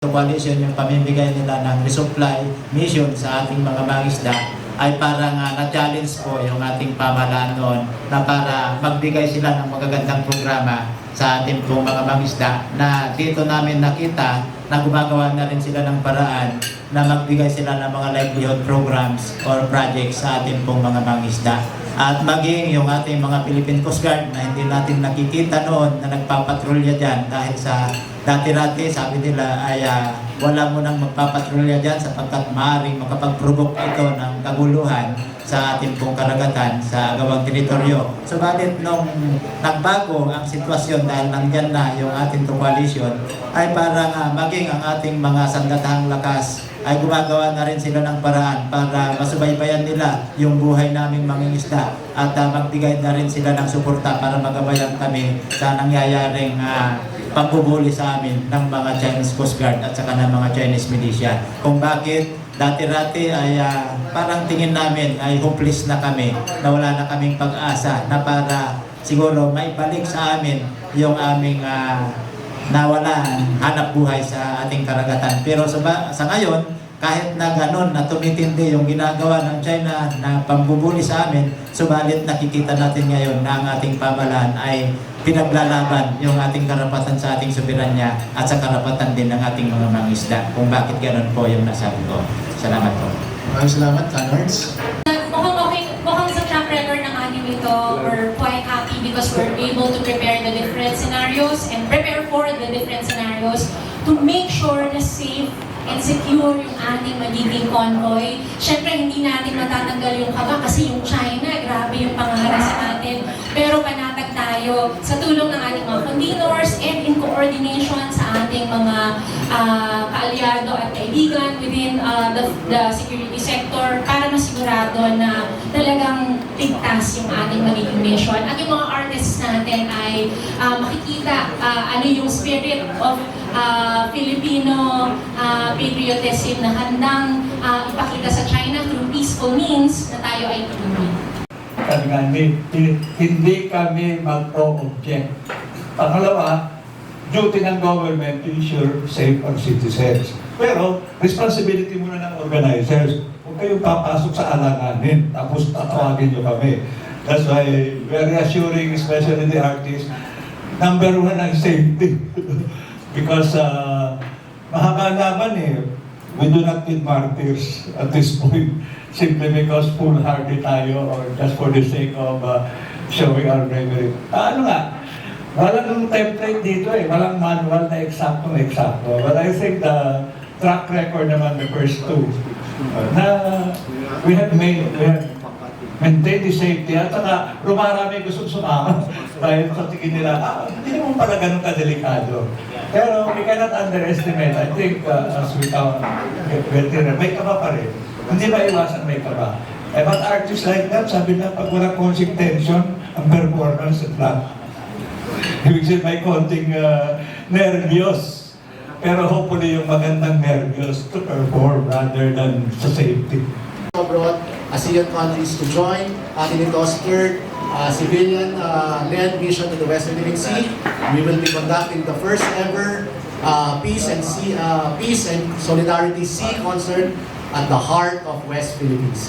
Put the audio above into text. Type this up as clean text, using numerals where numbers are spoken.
Coalition yung pamimigay nila ng resupply mission sa ating mga mangisda ay parang na-challenge po yung ating pamahalaan noon na para magbigay sila ng magagandang programa sa ating pong mga mangisda na dito namin nakita na gumagawa na rin sila ng paraan na magbigay sila ng mga livelihood programs or projects sa ating pong mga mangisda. At maging yung ating mga Philippine Coast Guard na hindi natin nakikita noon na nagpapatrolya dyan dahil sa dati-dati sabi nila ay wala mo nang magpapatrolya dyan sapagkat maaaring makapag-provoke ito ng kaguluhan sa ating pong karagatan sa agawang teritoryo. Subalit nung nagbago ang sitwasyon dahil nandyan na yung ating coalition ay parang maging ang ating mga sandatahang lakas ay gumagawa na rin sila ng paraan para masubaybayan nila yung buhay naming mangingisda at magbigay na rin sila ng suporta para magabayan kami sa nangyayaring pambubuli sa amin ng mga Chinese Coast Guard at saka ng mga Chinese militia. Kung bakit dati-dati ay parang tingin namin ay hopeless na kami, na wala na kaming pag-asa na para siguro maibalik sa amin yung aming nawala hanap buhay sa ating karagatan. Pero sa ngayon, kahit na gano'n na tumitindi yung ginagawa ng China na pambubuli sa amin, subalit nakikita natin ngayon na ang ating pamahalaan ay pinaglalaban yung ating karapatan sa ating soberanya at sa karapatan din ng ating mga mangisda. Kung bakit gano'n po yung nasabi ko. Salamat po. Maraming salamat, Tanards. Mukhang sa track record ng anim ito, we're quite happy because we're able to prepare the different scenarios and prepare for the different scenarios to make sure na safe and secure yung ating magiging convoy. Siyempre, hindi natin matatanggal yung kaba kasi yung China, grabe yung pangaras natin. Pero panatag tayo sa tulong ng ating mga conveners and in coordination sa ating mga kaalyado at kaibigan within the security sector para masigurado na talagang ligtas yung ating magiging mission. At yung mga artists natin ay makikita ano yung spirit of Filipino patriotism na handang ipakita sa China through peaceful means na tayo ay tuloy. Hindi kami mag-o-object. Pangalawa, duty ng government to ensure safe ang citizens. Pero, responsibility muna ng organizers. Huwag kayong papasok sa alanganin, tapos tatawagin nyo kami. That's why, very assuring, especially the artists, number one ang safety. Because mahaba naman we do not need martyrs at this point simply because foolhardy tayo or just for the sake of showing our bravery. Ano nga, walang template dito walang manual na eksakto. But I think the track record naman, the first two, na we have maintain the safety at saka rumarami gusto sumama dahil sa tingin nila, hindi naman pala ganun kadelikado. Pero we cannot underestimate. I think as we count, may kaba pa rin. Hindi maiwasan may kaba. But artists like that, sabi na pag wala constant tension, ang performance at flat. Ibig sabihin may konting nervyos. Pero hopefully yung magandang nervyos to perform rather than sa safety. Abroad, ASEAN countries to join. Atin ito's third civilian-led mission to the West Philippine Sea. We will be conducting the first ever Peace and Solidarity Sea concert at the heart of West Philippines.